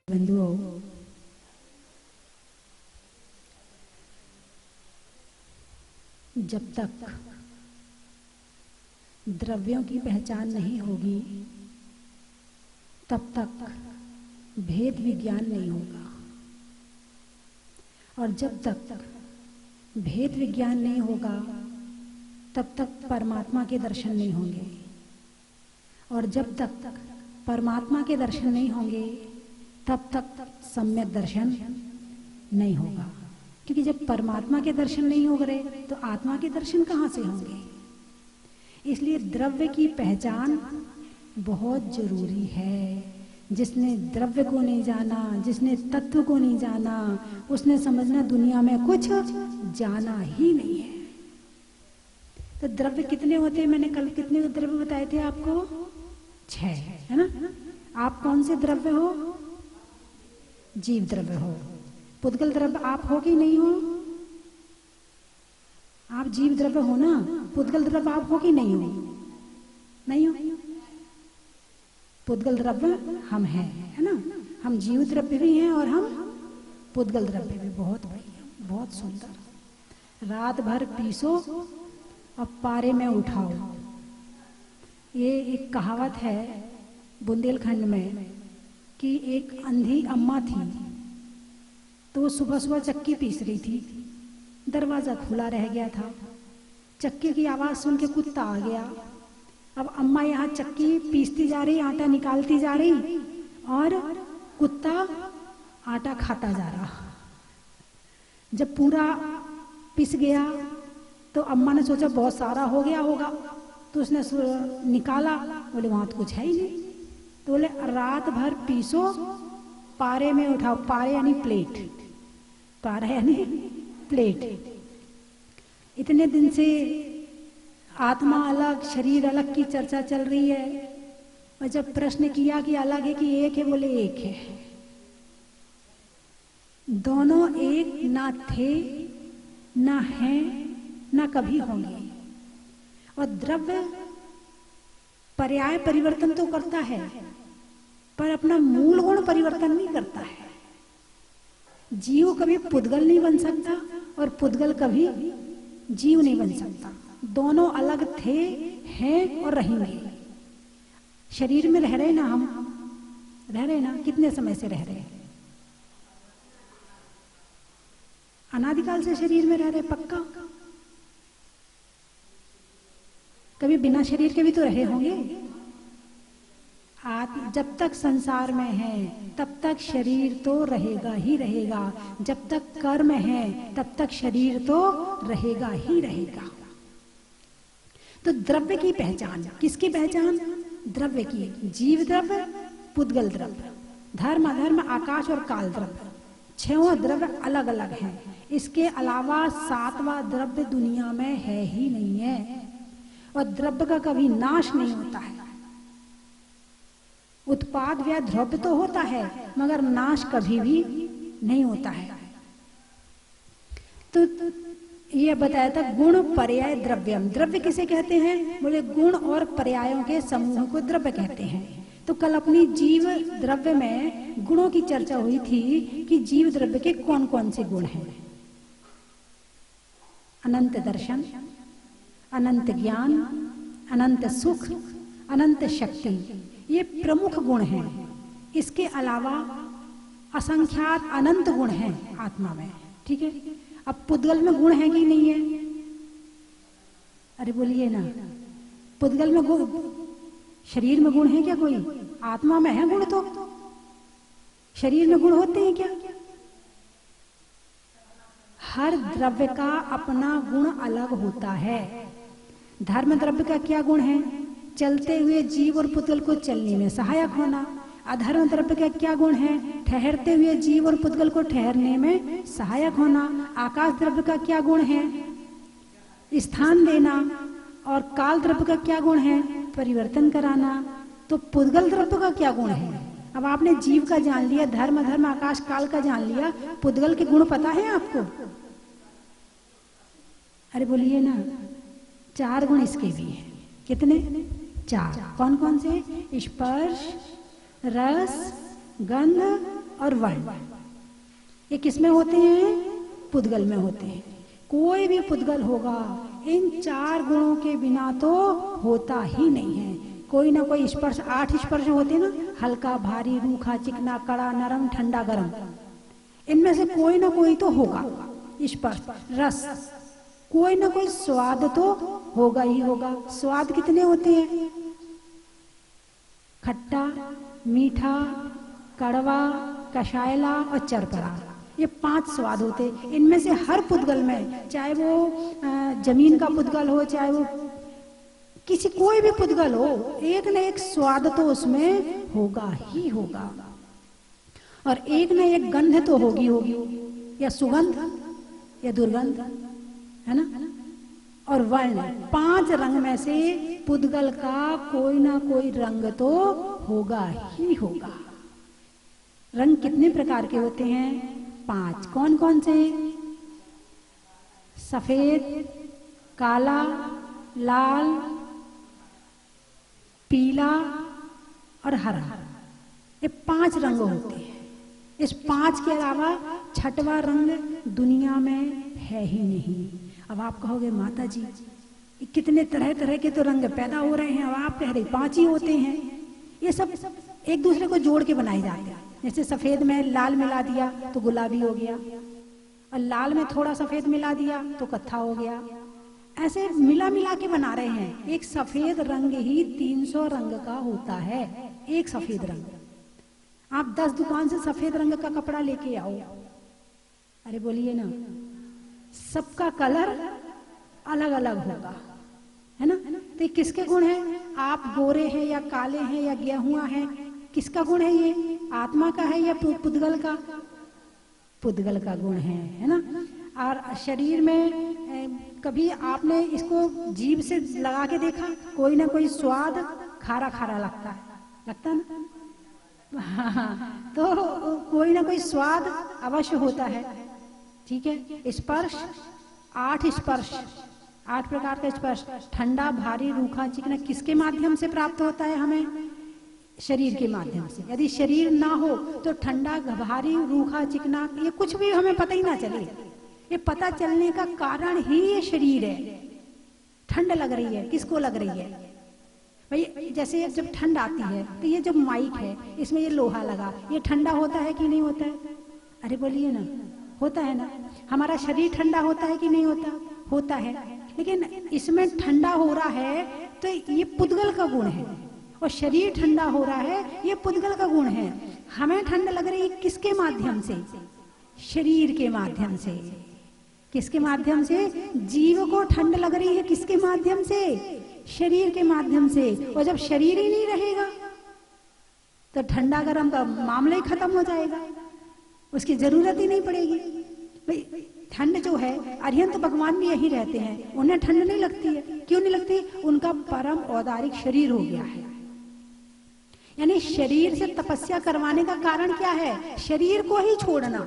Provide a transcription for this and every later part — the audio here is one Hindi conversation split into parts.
बंधुओं, जब तक द्रव्यों की पहचान नहीं होगी तब तक भेद विज्ञान नहीं होगा, और जब तक भेद विज्ञान नहीं होगा तब तक परमात्मा के दर्शन नहीं होंगे, और जब तक परमात्मा के दर्शन नहीं होंगे तब तक सम्यक दर्शन नहीं होगा। क्योंकि जब परमात्मा के दर्शन नहीं हो रहे तो आत्मा के दर्शन कहाँ से होंगे। इसलिए द्रव्य की पहचान बहुत जरूरी है। जिसने द्रव्य को नहीं जाना, जिसने तत्व को नहीं जाना, उसने समझना दुनिया में कुछ जाना ही नहीं है। तो द्रव्य कितने होते हैं? मैंने कल कितने द्रव्य बताए थे आपको? 6, है ना। आप कौन से द्रव्य हो? जीव द्रव्य हो। पुद्गल द्रव्य आप हो कि नहीं हो? आप जीव द्रव्य हो ना। पुद्गल द्रव्य आप हो कि नहीं हो? नहीं हो। पुद्गल द्रव्य हम हैं, है ना। हम जीव द्रव्य भी हैं और हम पुद्गल द्रव्य भी। बहुत बढ़िया, बहुत सुंदर। रात भर पीसो और पारे में उठाओ, ये एक कहावत है बुंदेलखंड में कि एक अंधी अम्मा थी तो वो सुबह सुबह चक्की पीस रही थी, दरवाजा खुला रह गया था। चक्की की आवाज सुन के कुत्ता आ गया। अब अम्मा यहाँ चक्की पीसती जा रही, आटा निकालती जा रही और कुत्ता आटा खाता जा रहा। जब पूरा पिस गया तो अम्मा ने सोचा बहुत सारा हो गया होगा, तो उसने निकाला। बोले वहां तो कुछ है ही नहीं। तो बोले रात भर पीसो, पारे में उठाओ। पारे यानी प्लेट, पारा यानी प्लेट। इतने दिन से आत्मा अलग शरीर अलग की चर्चा चल रही है, और जब प्रश्न किया कि अलग है कि एक है, बोले एक है। दोनों एक ना थे, ना हैं, ना कभी होंगे। और द्रव्य पर्याय परिवर्तन तो करता है पर अपना मूल गुण परिवर्तन नहीं करता है। जीव कभी पुद्गल नहीं बन सकता और पुद्गल कभी जीव नहीं बन सकता। दोनों अलग थे, हैं और रहेंगे। शरीर में रह रहे ना, हम रह रहे ना, कितने समय से रह रहे हैं? अनादिकाल से शरीर में रह रहे, पक्का। कभी बिना शरीर के भी तो रहे होंगे। जब तक संसार में है तब तक शरीर तो रहेगा ही रहेगा। जब तक कर्म है तब तक शरीर तो रहेगा ही रहेगा। तो द्रव्य की पहचान, किसकी पहचान? द्रव्य की। जीव द्रव्य, पुद्गल द्रव्य, धर्म अधर्म, आकाश और काल द्रव्य। 6 द्रव्य अलग अलग हैं। इसके अलावा 7वां द्रव्य दुनिया में है ही नहीं है। और द्रव्य का कभी नाश नहीं होता है। उत्पाद या द्रव्य तो होता है मगर नाश कभी भी नहीं होता है। तो ये बताया था गुण पर्याय द्रव्यम। द्रव्य किसे कहते हैं? बोले गुण और पर्यायों के समूह को द्रव्य कहते हैं। तो कल अपनी जीव द्रव्य में गुणों की चर्चा हुई थी कि जीव द्रव्य के कौन कौन से गुण हैं। अनंत दर्शन, अनंत ज्ञान, अनंत सुख, अनंत शक्ति, ये प्रमुख गुण हैं। इसके अलावा असंख्यात अनंत गुण हैं आत्मा में। ठीक है। अब पुद्गल में गुण है कि नहीं है? अरे बोलिए ना, पुद्गल में गुण, शरीर में गुण है क्या कोई? आत्मा में है गुण तो शरीर में गुण होते हैं क्या? हर द्रव्य का अपना गुण अलग होता है। धर्म द्रव्य का क्या गुण है? चलते हुए जीव और पुद्गल को चलने में सहायक होना। अधर्म द्रव्य का क्या गुण है? ठहरते हुए जीव और पुद्गल को ठहरने में सहायक होना। आकाश द्रव्य का क्या गुण है? स्थान देना। और काल द्रव्य का क्या गुण है? परिवर्तन कराना। तो पुद्गल द्रव्य का क्या गुण है? अब आपने जीव का जान लिया, धर्म अधर्म आकाश काल का जान लिया, पुद्गल के गुण पता है आपको? अरे बोलिए ना, 4 गुण इसके भी हैं। कितने? चार। कौन कौन से? स्पर्श, रस, गंध और वर्ण। ये किसमें होते हैं? पुद्गल में होते हैं। कोई भी पुद्गल होगा इन चार गुणों के बिना तो होता ही नहीं है। कोई ना कोई स्पर्श, 8 स्पर्श होते ना, हल्का, भारी, रूखा, चिकना, कड़ा, नरम, ठंडा, गरम, इनमें से कोई ना कोई तो होगा स्पर्श। रस, कोई ना कोई स्वाद तो होगा ही होगा। स्वाद कितने होते हैं? खट्टा, मीठा, कड़वा, कषायला और चरपरा, ये 5 स्वाद होते। इनमें से हर पुद्गल में, चाहे वो जमीन का पुद्गल हो, चाहे वो किसी कोई भी पुद्गल हो, एक न एक स्वाद तो उसमें होगा ही होगा, और एक न एक गंध तो होगी होगी, या सुगंध या दुर्गंध, है ना। और वर्ण, 5 रंग में से पुद्गल का कोई ना कोई रंग तो होगा ही होगा। रंग कितने प्रकार के होते हैं? 5। कौन कौन से? सफेद, काला, लाल, पीला और हरा, ये 5 रंग होते हैं। इस 5 के अलावा छठवां रंग दुनिया में है ही नहीं। अब आप कहोगे माता जी कितने तरह तरह के तो रंग पैदा हो रहे हैं, अब आप कह रहे 5 ही होते हैं। ये सब एक दूसरे को जोड़ के बनाए जाते हैं। जैसे सफेद में लाल मिला दिया तो गुलाबी हो गया, और लाल में थोड़ा सफेद मिला दिया तो कत्था हो गया। ऐसे मिला मिला के बना रहे हैं। एक सफेद रंग ही 300 रंग का होता है। एक सफेद रंग, आप 10 दुकान से सफेद रंग का कपड़ा लेके आओ, अरे बोलिए ना, सबका कलर अलग अलग होगा, है ना। तो किसके गुण हैं? आप गोरे हैं या काले हैं या गेहुआ हैं, किसका गुण है ये? आत्मा का है या पुद्गल का? पुद्गल का गुण है ना। और शरीर में कभी आपने इसको जीभ से लगा के देखा? कोई ना कोई स्वाद खारा खारा लगता है ना। हाँ, तो कोई ना कोई स्वाद अवश्य होता है, ठीक है। स्पर्श, 8 स्पर्श, 8 प्रकार का स्पर्श, ठंडा, भारी, रूखा, चिकना, किसके माध्यम से प्राप्त होता है हमें? शरीर के माध्यम से। यदि शरीर ना हो तो ठंडा, भारी, रूखा, चिकना, ये कुछ भी हमें पता ही ना चले। ये पता चलने का कारण ही ये शरीर है। ठंड लग रही है, किसको लग रही है भाई? जैसे जब ठंड आती है तो ये जब माइक है इसमें ये लोहा लगा, ये ठंडा होता है कि नहीं होता है? अरे बोलिए ना, होता है ना। हमारा शरीर ठंडा होता है कि नहीं होता? होता है। लेकिन इसमें ठंडा हो रहा है तो ये पुद्गल का गुण है, और शरीर ठंडा हो रहा है ये पुद्गल का गुण है। हमें ठंड लग रही है किसके माध्यम से? शरीर के माध्यम से। किसके माध्यम से? जीव को ठंड लग रही है किसके माध्यम से? शरीर के माध्यम से। और जब शरीर ही नहीं रहेगा तो ठंडा गरम का मामला ही खत्म हो जाएगा, उसकी जरूरत ही नहीं पड़ेगी। भाई ठंड जो है, अरिहंत भगवान भी यही रहते हैं, उन्हें ठंड नहीं लगती है। क्यों नहीं लगती? उनका परम औदारिक शरीर हो गया है। यानी शरीर से तपस्या करवाने का कारण क्या है? शरीर को ही छोड़ना।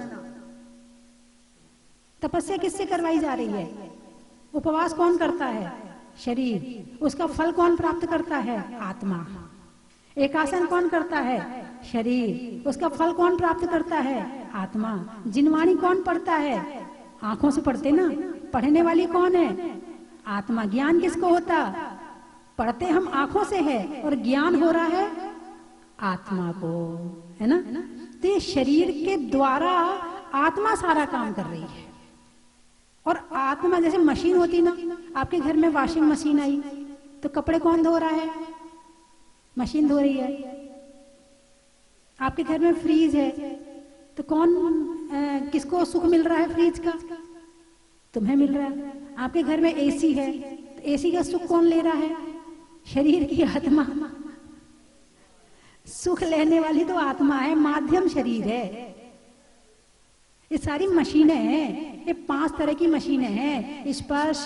तपस्या किससे करवाई जा रही है? उपवास कौन करता है? शरीर। उसका फल कौन प्राप्त करता है? आत्मा। एकासन कौन करता है? शरीर। उसका फल कौन प्राप्त करता है? आत्मा। जिनवाणी कौन पढ़ता है? आंखों से पढ़ते ना, पढ़ने वाली कौन है? आत्मा। ज्ञान किसको होता? पढ़ते हम आंखों से है और ज्ञान हो रहा है आत्मा को, है ना। तो ये शरीर के द्वारा आत्मा सारा काम कर रही है। और आत्मा जैसे मशीन होती ना, आपके घर में वॉशिंग मशीन आई तो कपड़े कौन धो रहा है? मशीन धो रही है। आपके घर में फ्रीज है तो कौन किसको सुख मिल रहा है फ्रीज का? तुम्हें मिल रहा है। आपके घर में एसी है तो एसी का सुख कौन ले रहा है? शरीर की आत्मा। सुख लेने वाली तो आत्मा है, माध्यम शरीर है। ये सारी मशीनें हैं, ये 5 तरह की मशीनें हैं। स्पर्श,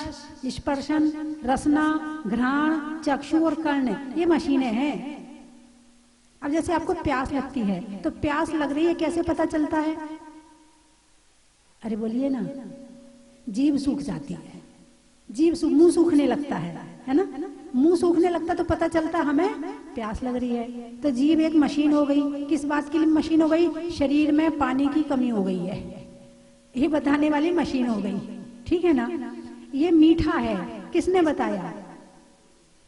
स्पर्शन, रसना, घ्राण, चक्षु और कर्ण, ये मशीनें हैं। अब जैसे आपको प्यास लगती है तो प्यास लग रही है कैसे पता चलता है? अरे बोलिए ना, जीभ सूख जाती है, जीभ मुंह सूखने लगता है ना। मुंह सूखने लगता तो पता चलता हमें प्यास लग रही है। तो जीभ एक मशीन हो गई। किस बात के लिए मशीन हो गई? शरीर में पानी की कमी हो गई है, ये बताने वाली मशीन हो गई। ठीक है ना? ये मीठा है, किसने बताया?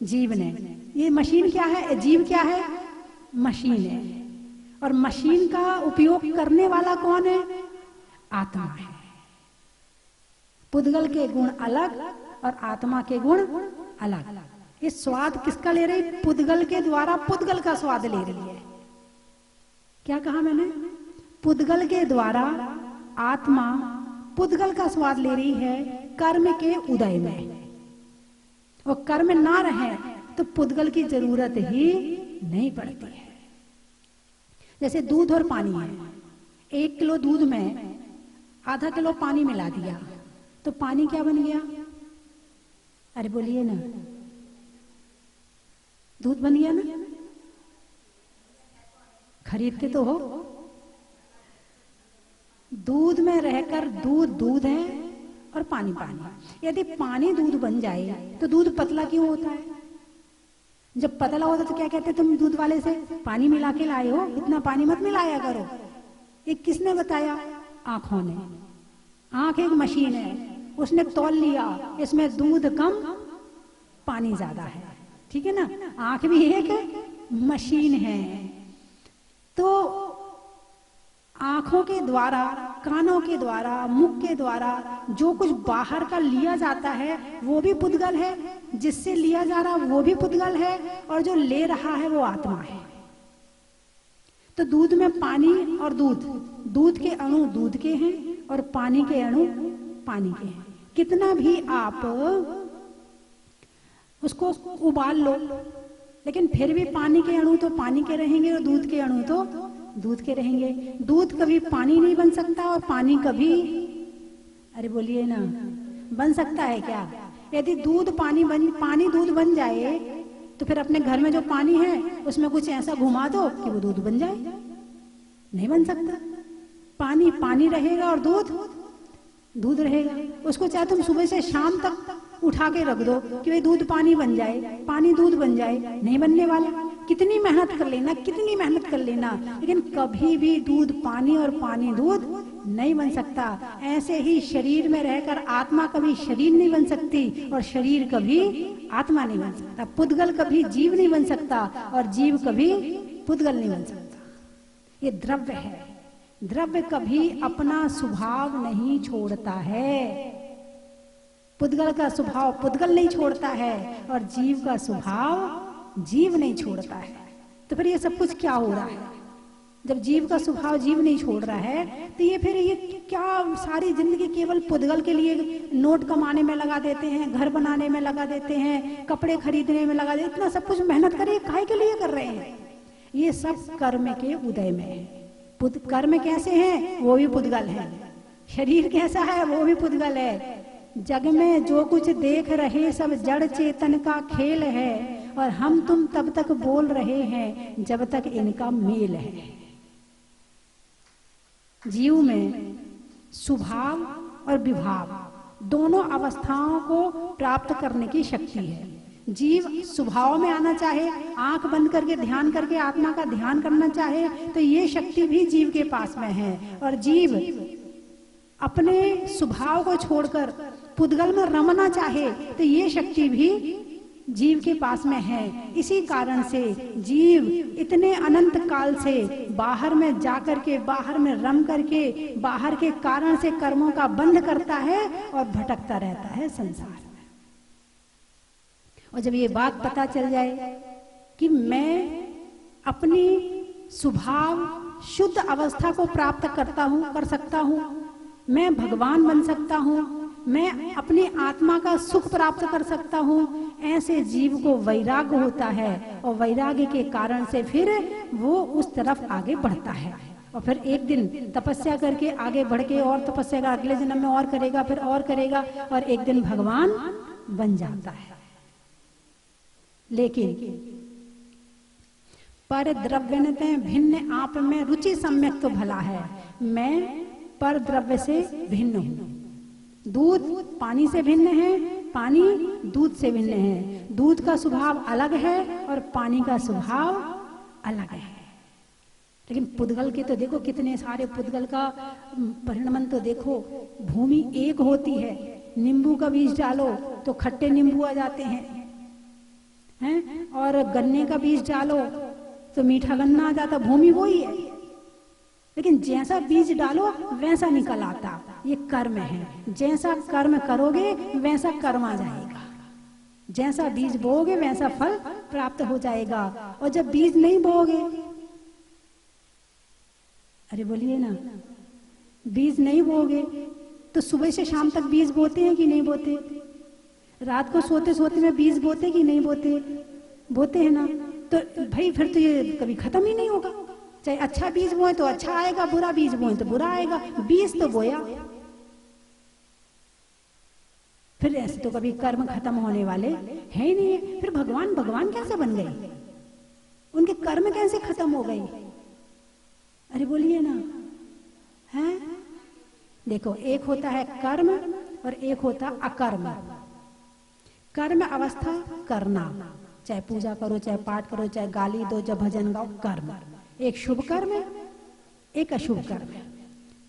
जीभ ने। ये मशीन क्या है? जीभ क्या है? मशीन है। और मशीन का उपयोग करने वाला कौन है? आत्मा है। पुद्गल के गुण अलग और आत्मा के गुण अलग। ये स्वाद किसका ले रही? पुद्गल के द्वारा पुद्गल का स्वाद ले रही है। क्या कहा मैंने? पुद्गल के द्वारा आत्मा पुद्गल का स्वाद ले रही है कर्म के उदय में। और कर्म ना रहे तो पुद्गल की जरूरत ही नहीं पड़ती है। जैसे दूध और पानी है, 1 किलो दूध में आधा किलो पानी मिला दिया तो पानी क्या बन गया? अरे बोलिए ना, दूध बन गया ना? खरीदते तो हो। दूध में रहकर दूध दूध है और पानी पानी। यदि पानी दूध बन जाए तो दूध पतला क्यों होता है? जब पतला होता तो क्या कहते? तुम दूध वाले से पानी मिला के लाए हो, इतना पानी मत मिलाया करो। ये किसने बताया? आंखों ने। आंख एक मशीन है, उसने तौल लिया इसमें दूध कम पानी ज्यादा है। ठीक है ना? आंख भी एक मशीन है। तो आंखों के द्वारा, कानों के द्वारा, मुख के द्वारा जो कुछ बाहर का लिया जाता है वो भी पुद्गल है, जिससे लिया जा रहा वो भी पुद्गल है, और जो ले रहा है वो आत्मा है। तो दूध में पानी और दूध, दूध के अणु दूध के हैं और पानी के अणु पानी के हैं। कितना भी आप उसको उबाल लो, लेकिन फिर भी पानी के अणु तो पानी के रहेंगे और दूध के अणु तो दूध के रहेंगे। दूध कभी पानी नहीं बन सकता और पानी कभी, अरे बोलिए ना, बन सकता है क्या? यदि दूध पानी दूध बन जाए तो फिर अपने घर में जो पानी है उसमें कुछ ऐसा घुमा दो कि वो दूध बन जाए? नहीं बन सकता। पानी पानी रहेगा और दूध दूध रहेगा। उसको चाहे तुम सुबह से शाम तक उठा के रख दो कि भाई दूध पानी बन जाए, पानी दूध बन जाए, नहीं बनने वाला। कितनी मेहनत कर लेना, कितनी मेहनत कर लेना, लेकिन कभी भी दूध पानी और पानी दूध नहीं बन सकता। ऐसे ही शरीर में रहकर आत्मा कभी शरीर नहीं बन सकती और शरीर कभी आत्मा नहीं बन सकता। पुद्गल कभी जीव नहीं बन सकता और जीव कभी पुद्गल नहीं बन सकता। ये द्रव्य है। द्रव्य कभी अपना स्वभाव नहीं छोड़ता है। पुद्गल का स्वभाव पुद्गल नहीं छोड़ता है और जीव का स्वभाव जीव नहीं छोड़ता है। तो फिर ये सब कुछ क्या हो रहा है? जब जीव का स्वभाव जीव नहीं छोड़ रहा है तो ये फिर ये क्या सारी जिंदगी केवल पुद्गल के लिए नोट कमाने में लगा देते हैं, घर बनाने में लगा देते हैं, कपड़े खरीदने में लगा देते हैं, इतना सब कुछ मेहनत करिए काहे के लिए कर रहे हैं? ये सब कर्म के उदय में है। कर्म कैसे हैं? वो भी पुद्गल है। शरीर कैसा है? वो भी पुद्गल है। जग में जो कुछ देख रहे सब जड़ चेतन का खेल है और हम तुम तब तक बोल रहे हैं जब तक इनका मेल है। जीव में स्वभाव और विभाव दोनों अवस्थाओं को प्राप्त करने की शक्ति है। जीव स्वभाव में आना चाहे, आंख बंद करके ध्यान करके आत्मा का ध्यान करना चाहे तो ये शक्ति भी जीव के पास में है। और जीव अपने स्वभाव को छोड़कर पुद्गल में रमना चाहे तो ये शक्ति भी जीव के पास में है। इसी कारण से जीव इतने अनंत काल से बाहर में जाकर के, बाहर में रम करके, बाहर के कारण से कर्मों का बंध करता है और भटकता रहता है संसार में। और जब ये बात पता चल जाए कि मैं अपनी स्वभाव शुद्ध अवस्था को प्राप्त करता हूं, कर सकता हूं, मैं भगवान बन सकता हूं, मैं अपनी आत्मा का सुख प्राप्त कर सकता हूं, ऐसे जीव को वैराग्य होता है और वैराग्य के कारण से फिर वो उस तरफ आगे बढ़ता है। और फिर एक दिन तपस्या करके आगे बढ़ के और तपस्या का अगले जन्म में और करेगा, फिर और करेगा और एक दिन भगवान बन जाता है। लेकिन पर द्रव्यनते भिन्न आप में रुचि सम्यक तो भला है, मैं पर द्रव्य से भिन्न हूं। दूध पानी से भिन्न है, पानी दूध से भिन्न है। दूध का स्वभाव अलग है और पानी का स्वभाव अलग है। लेकिन पुद्गल के तो देखो कितने सारे, पुद्गल का परिणमन तो देखो। भूमि एक होती है, नींबू का बीज डालो तो खट्टे नींबू आ जाते हैं, और गन्ने का बीज डालो तो मीठा गन्ना आ जाता। भूमि वही है, लेकिन जैसा बीज डालो वैसा निकल आता। ये कर्म है, जैसा कर्म करोगे वैसा कर्म आ जाएगा। जैसा बीज बोओगे वैसा फल प्राप्त हो जाएगा। और जब बीज नहीं बोओगे, अरे बोलिए ना, बीज नहीं बोओगे तो सुबह से शाम तक बीज बोते हैं कि नहीं बोते? रात को सोते सोते में बीज बोते कि नहीं बोते? बोते हैं ना। तो भाई फिर तो ये कभी खत्म ही नहीं होगा। चाहे अच्छा बीज बोए तो अच्छा आएगा, बुरा बीज बोए तो बुरा आएगा। बीज तो बोया, फिर ऐसे तो कभी कर्म खत्म होने वाले है ही नहीं है। फिर भगवान कैसे बन गए? उनके कर्म कैसे खत्म हो गए? अरे बोलिए ना, हैं? देखो, एक होता है कर्म और एक होता अकर्म। कर्म अवस्था करना, चाहे पूजा करो, चाहे पाठ करो, चाहे गाली दो, चाहे भजन गाओ, कर्म। एक शुभ कर्म है, एक अशुभ कर्म है।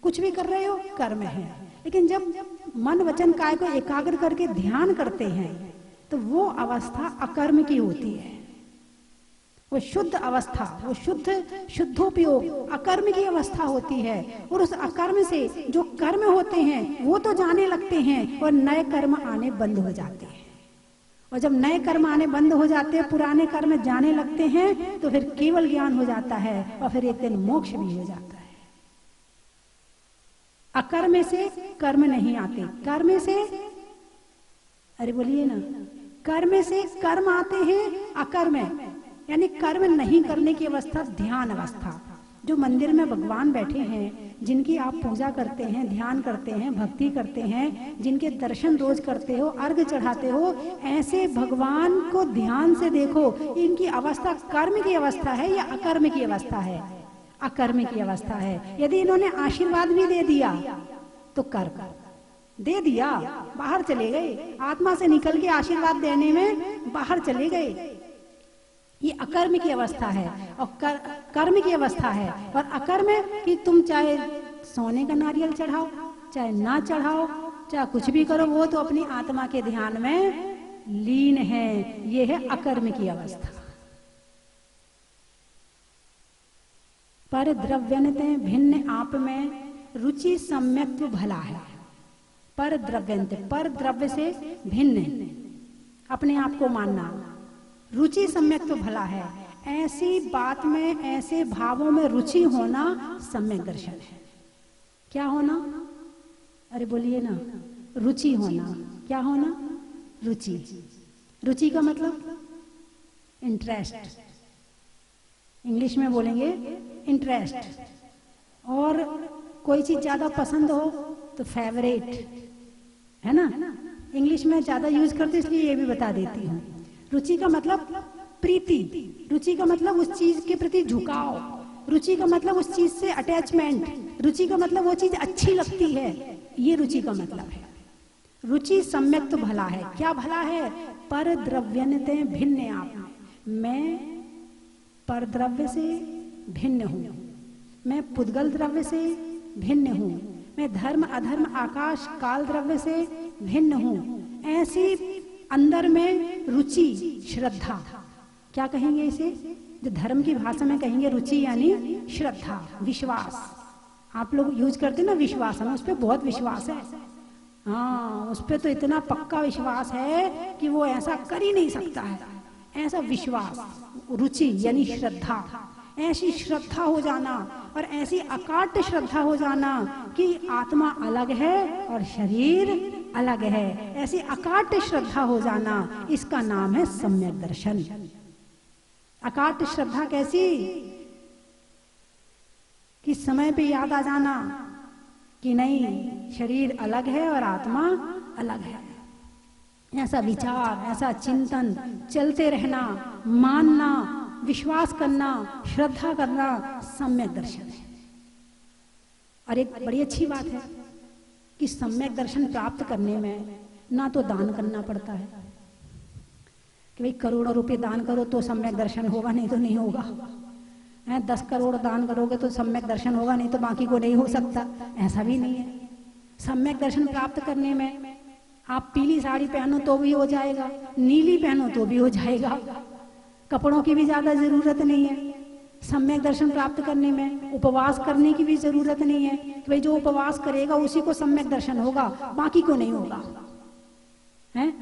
कुछ भी कर रहे हो कर्म है। लेकिन जब मन वचन काय को एकाग्र करके ध्यान करते हैं तो वो अवस्था अकर्म की होती है। वो शुद्ध अवस्था, वो शुद्धोपयोग अकर्म की अवस्था होती है। और उस अकर्म से जो कर्म होते हैं वो तो जाने लगते हैं और नए कर्म आने बंद हो जाते हैं। और जब नए कर्म आने बंद हो जाते हैं, पुराने कर्म जाने लगते हैं, तो फिर केवल ज्ञान हो जाता है और फिर एक दिन मोक्ष भी हो जाता है। अकर्म से कर्म नहीं आते, कर्म से, अरे बोलिए ना, कर्म से कर्म आते हैं। अकर्म यानी कर्म नहीं करने की अवस्था ध्यान अवस्था। जो मंदिर में भगवान बैठे हैं, जिनकी आप पूजा करते हैं, ध्यान करते हैं, भक्ति करते हैं, जिनके दर्शन रोज करते हो, अर्घ चढ़ाते हो, ऐसे भगवान को ध्यान से देखो। इनकी अवस्था कर्म की अवस्था है या अकर्म की अवस्था है? अकर्म की अवस्था है। यदि इन्होंने आशीर्वाद भी दे दिया तो कर्म दे दिया, बाहर चले गए, आत्मा से निकल के आशीर्वाद देने में बाहर चले गए। ये अकर्म की अवस्था है और कर्म की अवस्था है। और अकर्म कि तुम चाहे सोने का नारियल चढ़ाओ, चाहे ना चढ़ाओ, चाहे कुछ भी करो, वो तो अपनी आत्मा के ध्यान में लीन है। ये है अकर्म की अवस्था। पर द्रव्यन्ते भिन्न आप में रुचि सम्यक्त्व भला है। पर द्रव्यन्ते, पर द्रव्य से भिन्न अपने आप को मानना। रुचि सम्यक तो भला है। ऐसी बात में, ऐसे भावों में रुचि होना सम्यक दर्शन है। क्या होना? अरे बोलिए ना, रुचि होना। क्या होना? रुचि। रुचि का मतलब इंटरेस्ट, इंग्लिश में बोलेंगे इंटरेस्ट। और कोई चीज ज्यादा पसंद हो तो फेवरेट, है ना? इंग्लिश में ज्यादा यूज करते इसलिए ये भी बता देती हूँ। रुचि का मतलब प्रीति, रुचि का मतलब उस चीज के प्रति झुकाव, रुचि का मतलब उस चीज से अटैचमेंट, रुचि का मतलब वो चीज अच्छी लगती है। ये रुचि का मतलब है। रुचि सम्यक तो भला है। क्या भला है? पर द्रव्यन्ते भिन्न आप। मैं पर द्रव्य से भिन्न हूँ, मैं पुद्गल द्रव्य से भिन्न हूँ, मैं धर्म अधर्म आकाश काल द्रव्य से भिन्न हूँ। ऐसी अंदर में रुचि, श्रद्धा, क्या कहेंगे इसे? जो धर्म की भाषा में कहेंगे रुचि यानी श्रद्धा, विश्वास। आप लोग यूज करते ना विश्वास, हमें उस पर बहुत विश्वास है। हाँ, उस पर तो इतना पक्का विश्वास है कि वो ऐसा कर ही नहीं सकता है। ऐसा विश्वास, रुचि यानी श्रद्धा। ऐसी श्रद्धा हो जाना और ऐसी अकाट्य श्रद्धा हो जाना कि आत्मा अलग है और शरीर अलग है। ऐसी अकाट्य श्रद्धा हो जाना, इसका नाम है सम्यक दर्शन। अकाट्य श्रद्धा कैसी? कि समय पे याद आ जाना कि नहीं, शरीर अलग है और आत्मा अलग है। ऐसा विचार, ऐसा चिंतन चलते रहना, मानना, विश्वास करना, श्रद्धा करना सम्यक दर्शन है। और एक बड़ी अच्छी बात है कि सम्यक दर्शन प्राप्त करने में ना तो दान करना पड़ता है, कि भाई करोड़ों रुपए दान करो तो सम्यक दर्शन होगा, नहीं तो नहीं होगा। 10 करोड़ दान करोगे तो सम्यक दर्शन होगा, नहीं तो बाकी को नहीं हो सकता, ऐसा भी नहीं है। सम्यक दर्शन प्राप्त करने में आप पीली साड़ी पहनो तो भी हो जाएगा, नीली पहनो तो भी हो जाएगा, कपड़ों की भी ज्यादा जरूरत नहीं है। सम्यक दर्शन प्राप्त करने में उपवास करने की भी जरूरत नहीं है कि भाई जो उपवास करेगा उसी को सम्यक दर्शन होगा, बाकी को नहीं होगा। है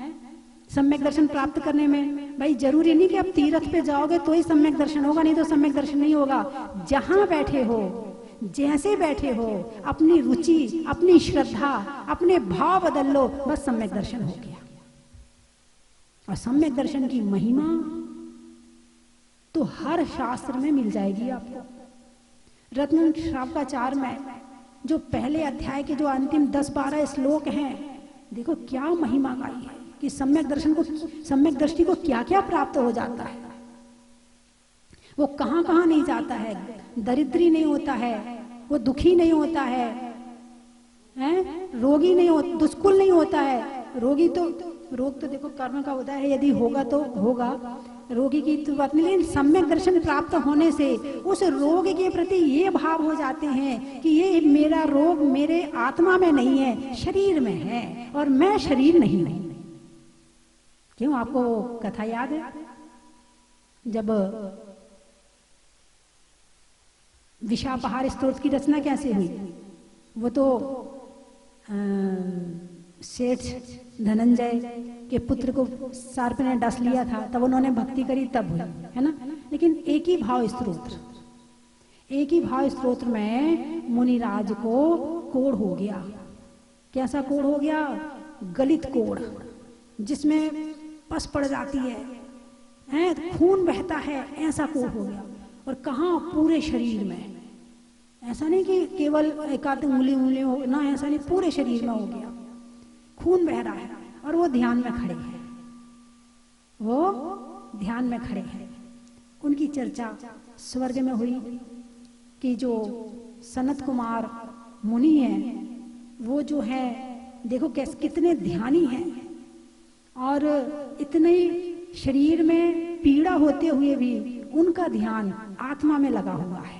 सम्यक दर्शन प्राप्त करने में भाई जरूरी नहीं कि आप तीर्थ पे जाओगे तो ही सम्यक दर्शन होगा, नहीं तो सम्यक दर्शन नहीं होगा। जहां बैठे हो, जैसे बैठे हो, अपनी रुचि, अपनी श्रद्धा, अपने भाव बदल लो, बस सम्यक दर्शन हो गया। और सम्यक दर्शन की महिमा तो हर शास्त्र में मिल जाएगी आपको। रत्न श्रावकाचार में जो पहले अध्याय के जो अंतिम 10-12 श्लोक हैं, देखो क्या महिमा गाई है कि सम्यक दर्शन को, सम्यक दृष्टि को क्या क्या प्राप्त हो जाता है, वो कहां कहां नहीं जाता है। दरिद्री नहीं होता है, वो दुखी नहीं होता है, रोगी नहीं हो, दुष्कुल नहीं होता है। रोगी तो, रोग तो देखो कर्म का होता है, यदि होगा तो होगा, रोगी की तो बात नहीं। लेकिन सम्यक दर्शन प्राप्त होने से उस रोग के प्रति ये भाव हो जाते हैं कि ये मेरा रोग मेरे आत्मा में नहीं है, शरीर में है, और मैं शरीर नहीं हूं। क्यों, आपको कथा याद है जब विशापहार स्तोत्र की रचना कैसे हुई? वो तो सेठ धनंजय के पुत्र को सर्प ने डस लिया था, तब उन्होंने भक्ति करी, तब हुई, है ना। लेकिन एक ही भाव स्तोत्र, एक ही भाव स्तोत्र में मुनिराज को कोढ़ हो गया। कैसा कोढ़ हो गया? गलित कोढ़, जिसमें पस पड़ जाती है, खून बहता है, ऐसा कोढ़ हो गया। और कहाँ? पूरे शरीर में। ऐसा नहीं कि केवल एकाध उंगली हो ना, ऐसा नहीं, पूरे शरीर में हो गया, खून बह रहा है। और वो ध्यान में खड़े हैं, वो ध्यान में खड़े हैं। उनकी चर्चा स्वर्ग में हुई कि जो सनत कुमार मुनि हैं, वो जो है देखो कैसे कितने ध्यानी हैं, और इतने शरीर में पीड़ा होते हुए भी उनका ध्यान आत्मा में लगा हुआ है।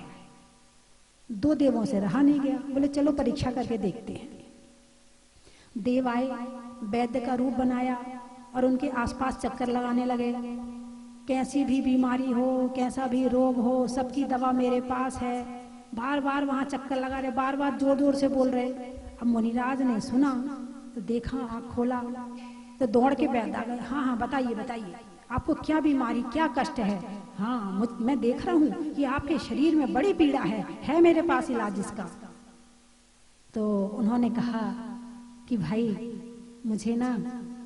2 देवों से रहा नहीं गया, बोले चलो परीक्षा करके देखते हैं। देव आए, वैद्य का रूप बनाया और उनके आसपास चक्कर लगाने लगे। कैसी भी बीमारी हो, कैसा भी रोग हो, सबकी दवा मेरे पास है। बार बार वहां चक्कर लगा रहे, बार बार जोर जोर से बोल रहे। अब मुनिराज ने सुना तो देखा, आँख खोला तो दौड़ के वैद्य आ गए। हाँ हाँ बताइए बताइए, आपको क्या बीमारी, क्या कष्ट है? हाँ मैं देख रहा हूँ कि आपके शरीर में बड़ी पीड़ा है मेरे पास इलाज इसका। तो उन्होंने कहा कि भाई मुझे ना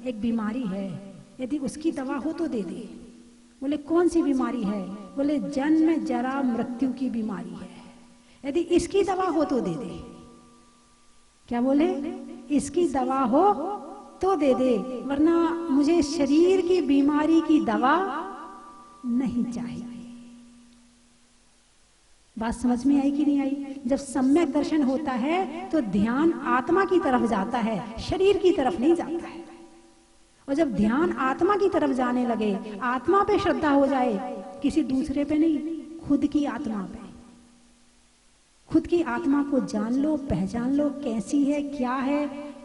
एक बीमारी है, यदि उसकी दवा हो तो दे दे। बोले कौन सी बीमारी है? बोले जन्म जरा मृत्यु की बीमारी है, यदि इसकी दवा हो तो दे दे। क्या बोले? इसकी दवा हो तो दे दे, वरना मुझे शरीर की बीमारी की दवा नहीं चाहिए। बात समझ में आई कि नहीं आई? जब सम्यक दर्शन होता है तो ध्यान आत्मा की तरफ जाता है, शरीर की तरफ नहीं जाता है। और जब ध्यान आत्मा की तरफ जाने लगे, आत्मा पे श्रद्धा हो जाए, किसी दूसरे पे नहीं, खुद की आत्मा पे। खुद की आत्मा को जान लो, पहचान लो, कैसी है,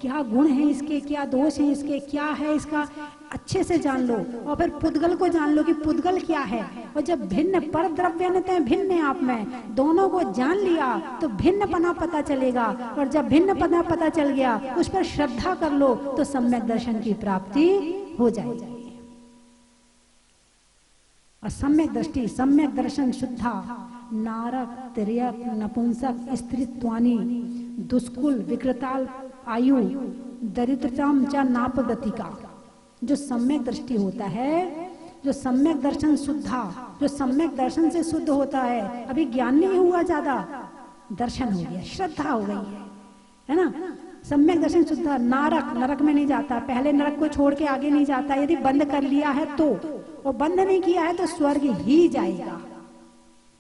क्या गुण है इसके, क्या दोष है इसके, क्या है इसका, अच्छे से जान लो। और फिर पुद्गल को जान लो कि पुद्गल क्या है। और जब भिन्न पर द्रव्य भिन्न आप में, दोनों को जान लिया तो भिन्न पना पता चलेगा। और जब भिन्न पना पता चल गया, उस पर श्रद्धा कर लो तो सम्यक दर्शन की प्राप्ति हो जाएगी। और सम्यक दृष्टि, सम्यक दर्शन शुद्धा नारक तिर्यक नपुंसक स्त्रीत्वानि दुष्कुल विकृताल आयु दरिद्रताम च नापगतिका। जो सम्यक दृष्टि होता है, जो सम्यक दर्शन शुद्धा, जो सम्यक दर्शन से शुद्ध होता है, अभी ज्ञान नहीं हुआ, ज्यादा दर्शन हो गया, श्रद्धा हो गई है ना। सम्यक दर्शन शुद्धा, नारक, नरक में नहीं जाता, पहले नरक को छोड़ के आगे नहीं जाता। यदि बंद कर लिया है तो, और बंद नहीं किया है तो स्वर्ग ही जाएगा।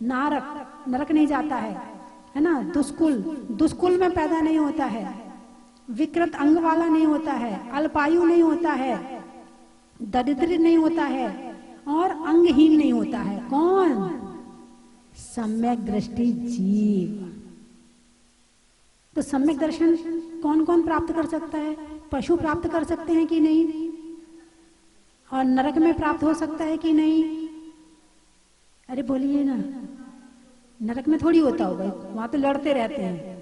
नारक, नरक नहीं जाता है ना। दुष्कुल, दुष्कुल में पैदा नहीं होता है, विकृत अंग वाला नहीं होता है, अल्पायु नहीं होता है, दरिद्र नहीं होता है और अंगहीन नहीं होता है। कौन? सम्यक दृष्टि जीव। तो सम्यक दर्शन कौन कौन प्राप्त कर सकता है? पशु प्राप्त कर सकते हैं कि नहीं? और नरक में प्राप्त हो सकता है कि नहीं? अरे बोलिए ना। नरक में थोड़ी होता होगा, वहां तो लड़ते रहते हैं।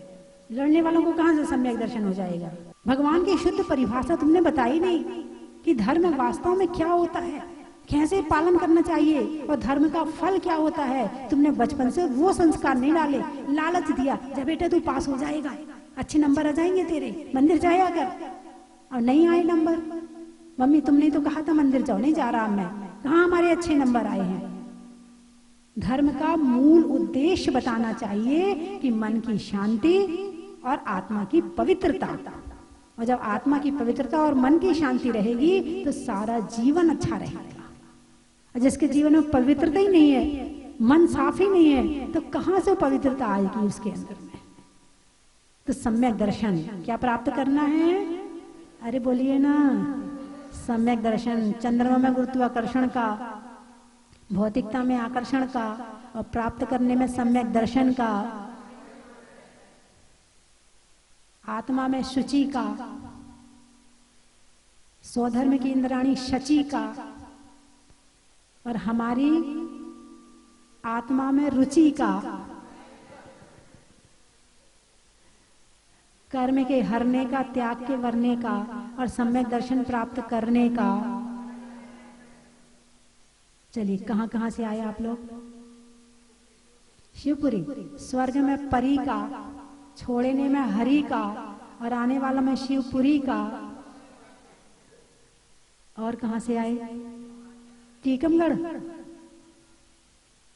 लड़ने वालों को कहां से सम्यक दर्शन हो जाएगा? भगवान की शुद्ध परिभाषा तुमने बताई नहीं कि धर्म वास्तव में क्या होता है, कैसे पालन करना चाहिए और धर्म का फल क्या होता है। तुमने बचपन से वो संस्कार नहीं डाले, लालच दिया, जब बेटा तू पास हो जाएगा, अच्छे नंबर आ जाएंगे तेरे, मंदिर जाया कर। और नहीं आए नंबर, मम्मी तुमने तो कहा था मंदिर जाओ, नहीं जा रहा मैं। कहाँ हमारे अच्छे नंबर आए हैं? धर्म का मूल उद्देश्य बताना चाहिए कि मन की शांति और आत्मा की पवित्रता। और जब आत्मा की पवित्रता और मन की शांति रहेगी तो सारा जीवन अच्छा रहेगा। और जिसके जीवन में पवित्रता ही नहीं है, मन साफ ही नहीं है, तो कहां से पवित्रता आएगी उसके अंदर में? तो सम्यक दर्शन क्या प्राप्त करना है? अरे बोलिए ना। सम्यक दर्शन चंद्रमा में गुरुत्वाकर्षण का, भौतिकता में आकर्षण का, और प्राप्त करने में सम्यक दर्शन का, आत्मा में शुचि का, स्वधर्म की इंद्राणी शची का, और हमारी आत्मा में रुचि का, कर्म के हरने का, त्याग के वरने का, और सम्यक दर्शन प्राप्त करने का। चलिए कहां कहां से आए आप लोग? शिवपुरी। स्वर्ग में परी का, छोड़ने में हरि का, और आने वाला में शिवपुरी का। और कहां से आए? टीकमगढ़।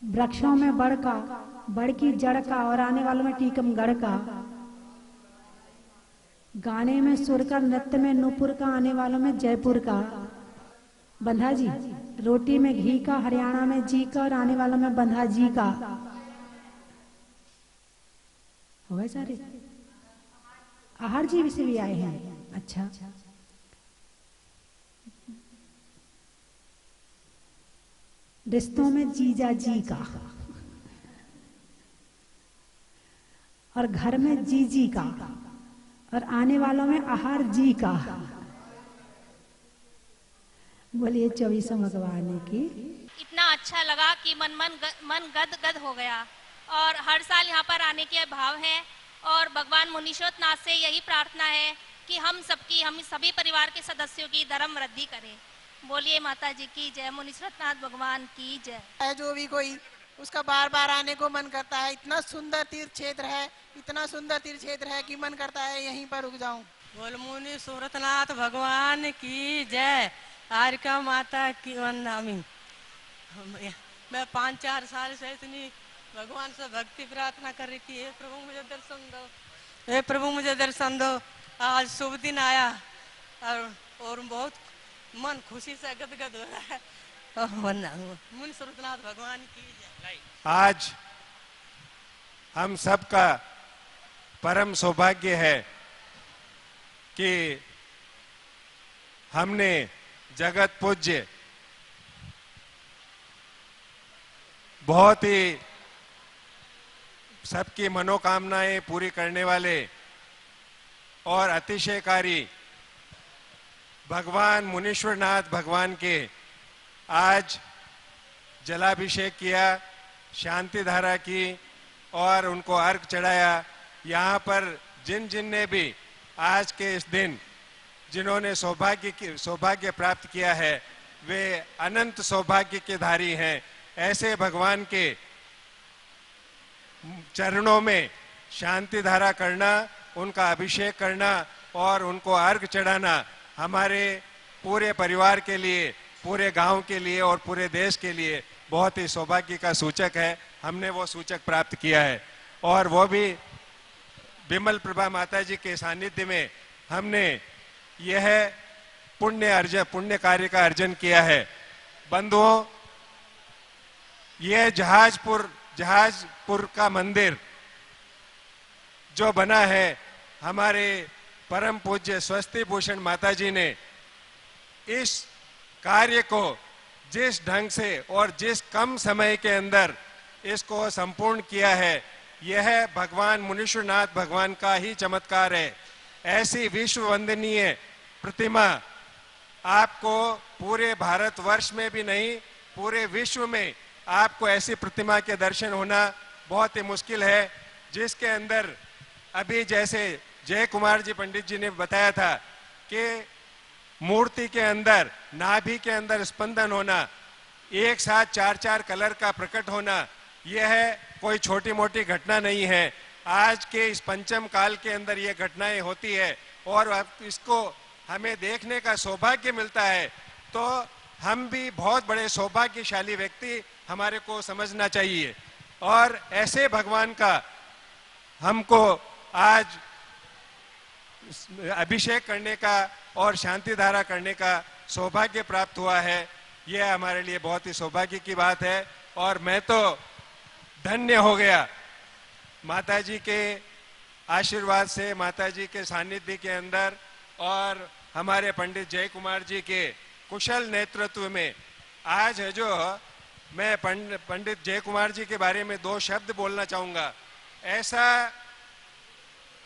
वृक्षों में बड़ का, बड़ की जड़ का, और आने वालों में टीकमगढ़ का। गाने में सुर का, नृत्य में नूपुर का, आने वालों में जयपुर का। बंधा जी। रोटी में घी का, हरियाणा में जी का, और आने वालों में बंधा जी का। हो गए सारे? आहार जी से भी आए हैं। अच्छा। रिश्तों में जीजा जी का, और घर में जीजी का, और आने वालों में आहार जी का। बोलिए 24 भगवान की। इतना अच्छा लगा कि मन गद गद हो गया। और हर साल यहाँ पर आने के भाव है। और भगवान मुनीश्वर नाथ से यही प्रार्थना है कि हम सभी परिवार के सदस्यों की धर्म वृद्धि करें। बोलिए माता जी की जय, मुनीश्वर नाथ भगवान की जय। है जो भी कोई उसका बार बार आने को मन करता है। इतना सुंदर तीर्थ क्षेत्र है, इतना सुंदर तीर्थ क्षेत्र है कि मन करता है यहीं पर रुक जाऊं। बोल मुनीश्वर नाथ भगवान की जय। आरिका माता की वंदनामी। मैं 5-4 साल से इतनी भगवान से भक्ति प्रार्थना कर रही थी, हे प्रभु मुझे दर्शन दो, हे प्रभु मुझे दर्शन दो। आज शुभ दिन आया और बहुत मन खुशी से गदगद हो रहा है। मुनीश्वर नाथ भगवान की जय। आज हम सबका परम सौभाग्य है कि हमने जगत पूज्य, बहुत ही सबकी मनोकामनाएं पूरी करने वाले और अतिशयकारी भगवान मुनीश्वर नाथ भगवान के आज जलाभिषेक किया, शांति धारा की और उनको अर्घ चढ़ाया। यहाँ पर जिन जिन ने भी आज के इस दिन जिन्होंने सौभाग्य प्राप्त किया है वे अनंत सौभाग्य के धारी हैं। ऐसे भगवान के चरणों में शांति धारा करना, उनका अभिषेक करना और उनको अर्घ चढ़ाना हमारे पूरे परिवार के लिए, पूरे गांव के लिए और पूरे देश के लिए बहुत ही सौभाग्य का सूचक है। हमने वो सूचक प्राप्त किया है और वो भी विमल प्रभा माता जी के सानिध्य में हमने यह पुण्य कार्य का अर्जन किया है। बंधुओं, यह जहाजपुर का मंदिर जो बना है, हमारे परम पूज्य स्वस्ति भूषण माता जी ने इस कार्य को जिस ढंग से और जिस कम समय के अंदर इसको संपूर्ण किया है, यह भगवान मुनीश्वरनाथ भगवान का ही चमत्कार है। ऐसी विश्व वंदनीय प्रतिमा आपको पूरे भारतवर्ष में भी नहीं, पूरे विश्व में आपको ऐसी प्रतिमा के दर्शन होना बहुत ही मुश्किल है, जिसके अंदर अभी जैसे जय कुमार जी पंडित जी ने बताया था कि मूर्ति के अंदर, नाभि के अंदर स्पंदन होना, एक साथ 4-4 कलर का प्रकट होना, यह कोई छोटी मोटी घटना नहीं है। आज के इस पंचम काल के अंदर ये घटनाएं होती है और अब इसको हमें देखने का सौभाग्य मिलता है, तो हम भी बहुत बड़े सौभाग्यशाली व्यक्ति हमारे को समझना चाहिए। और ऐसे भगवान का हमको आज अभिषेक करने का और शांति धारा करने का सौभाग्य प्राप्त हुआ है। यह हमारे लिए बहुत ही सौभाग्य की बात है और मैं तो धन्य हो गया माताजी के आशीर्वाद से, माताजी के सानिध्य के अंदर और हमारे पंडित जय कुमार जी के कुशल नेतृत्व में। आज है जो मैं पंडित जय कुमार जी के बारे में 2 शब्द बोलना चाहूँगा।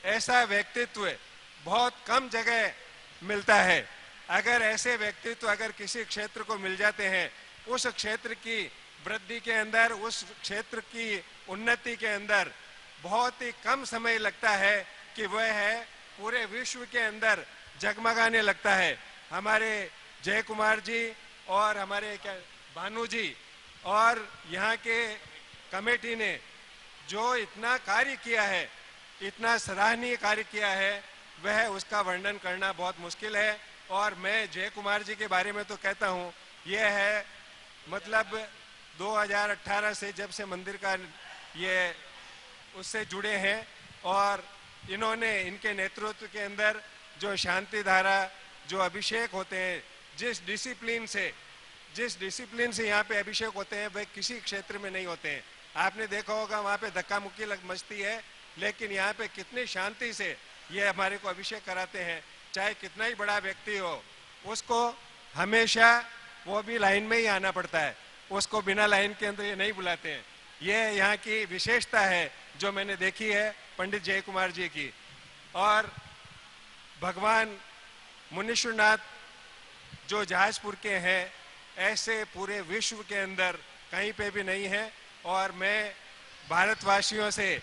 ऐसा व्यक्तित्व बहुत कम जगह मिलता है। अगर ऐसे व्यक्तित्व अगर किसी क्षेत्र को मिल जाते हैं, उस क्षेत्र की वृद्धि के अंदर, उस क्षेत्र की उन्नति के अंदर बहुत ही कम समय लगता है कि वह है पूरे विश्व के अंदर जगमगाने लगता है। हमारे जय कुमार जी और हमारे भानु जी और यहाँ के कमेटी ने जो इतना कार्य किया है, इतना सराहनीय कार्य किया है, वह उसका वर्णन करना बहुत मुश्किल है। और मैं जय कुमार जी के बारे में तो कहता हूँ, यह है मतलब 2018 से जब से मंदिर का ये उससे जुड़े हैं और इन्होंने इनके नेतृत्व के अंदर जो शांति धारा, जो अभिषेक होते हैं, जिस डिसिप्लिन से यहाँ पे अभिषेक होते हैं, वह किसी क्षेत्र में नहीं होते हैं। आपने देखा होगा वहाँ पे धक्का मुक्की मचती है, लेकिन यहाँ पे कितनी शांति से ये हमारे को अभिषेक कराते हैं। चाहे कितना ही बड़ा व्यक्ति हो, उसको हमेशा वो भी लाइन में ही आना पड़ता है, उसको बिना लाइन के अंदर ये नहीं बुलाते हैं। ये यहाँ की विशेषता है जो मैंने देखी है पंडित जय कुमार जी की। और भगवान मुनीश्वरनाथ जो जहाजपुर के हैं, ऐसे पूरे विश्व के अंदर कहीं पे भी नहीं है। और मैं भारतवासियों से,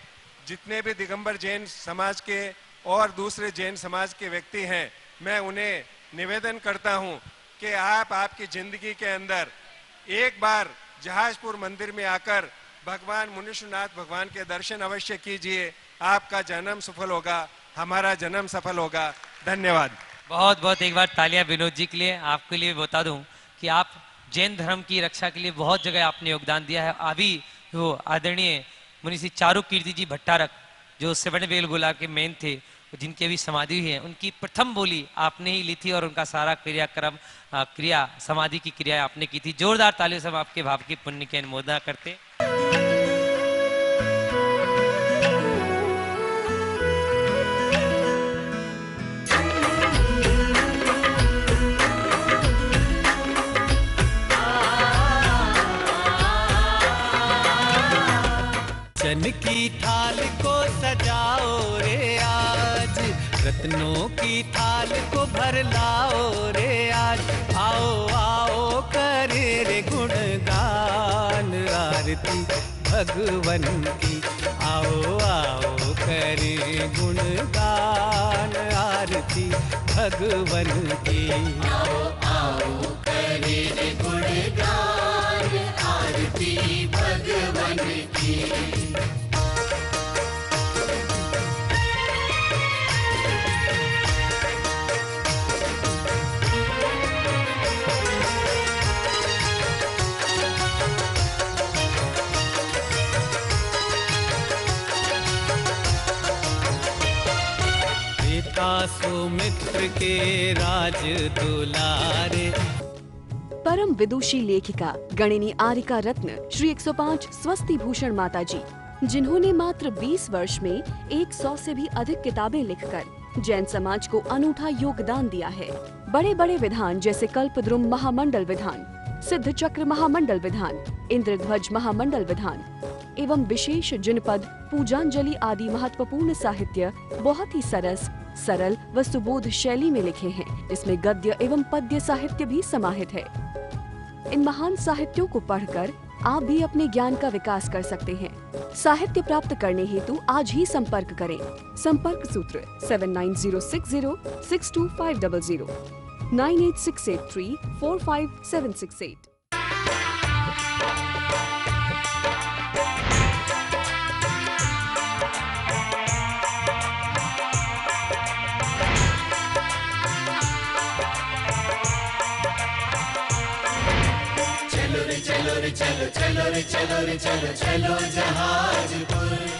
जितने भी दिगंबर जैन समाज के और दूसरे जैन समाज के व्यक्ति हैं, मैं उन्हें निवेदन करता हूं कि आप आपकी जिंदगी के अंदर एक बार जहाजपुर मंदिर में आकर भगवान मुनीश्वरनाथ भगवान के दर्शन अवश्य कीजिए। आपका जन्म सफल होगा, हमारा जन्म सफल होगा। धन्यवाद। बहुत बहुत एक बार तालियां विनोद जी के लिए। आपके लिए बता दूं कि आप जैन धर्म की रक्षा के लिए बहुत जगह आपने योगदान दिया है। अभी वो आदरणीय मुनि श्री चारु कीर्ति जी भट्टारक, जो 7 बेलगोला के मेन थे, जिनकी अभी समाधि हुई है, उनकी प्रथम बोली आपने ही ली थी और उनका सारा क्रिया समाधि की क्रिया आपने की थी। जोरदार तालियों से हम आपके भाव की पुण्य की अनुमोदना करते। चन की थाल को सजाओ रे आज, रत्नों की थाल को भर लाओ रे आज। आओ आओ करे रे गुणगान आरती भगवन की। आओ आओ करे गुणगान आरती भगवन की। आओ आओ करे रे गुणगान आरती भगवन की। सुमित्र के राज दुलारे। परम विदुषी लेखिका गणिनी आरिका रत्न श्री 105 स्वस्ति भूषण माता जी, जिन्होंने मात्र 20 वर्ष में 100 से भी अधिक किताबें लिखकर जैन समाज को अनूठा योगदान दिया है। बड़े बड़े विधान जैसे कल्पद्रुम महामंडल विधान, सिद्ध चक्र महामंडल विधान, इंद्रध्वज महामंडल विधान एवं विशेष जनपद, पूजांजलि आदि महत्वपूर्ण साहित्य बहुत ही सरल व सुबोध शैली में लिखे हैं, जिसमें गद्य एवं पद्य साहित्य भी समाहित है। इन महान साहित्यों को पढ़कर आप भी अपने ज्ञान का विकास कर सकते हैं। साहित्य प्राप्त करने हेतु आज ही संपर्क करें। संपर्क सूत्र 7906062500 9868345768। चलो रे चलो रे चलो चलो रे चलो रे चलो चलो जहाज पर।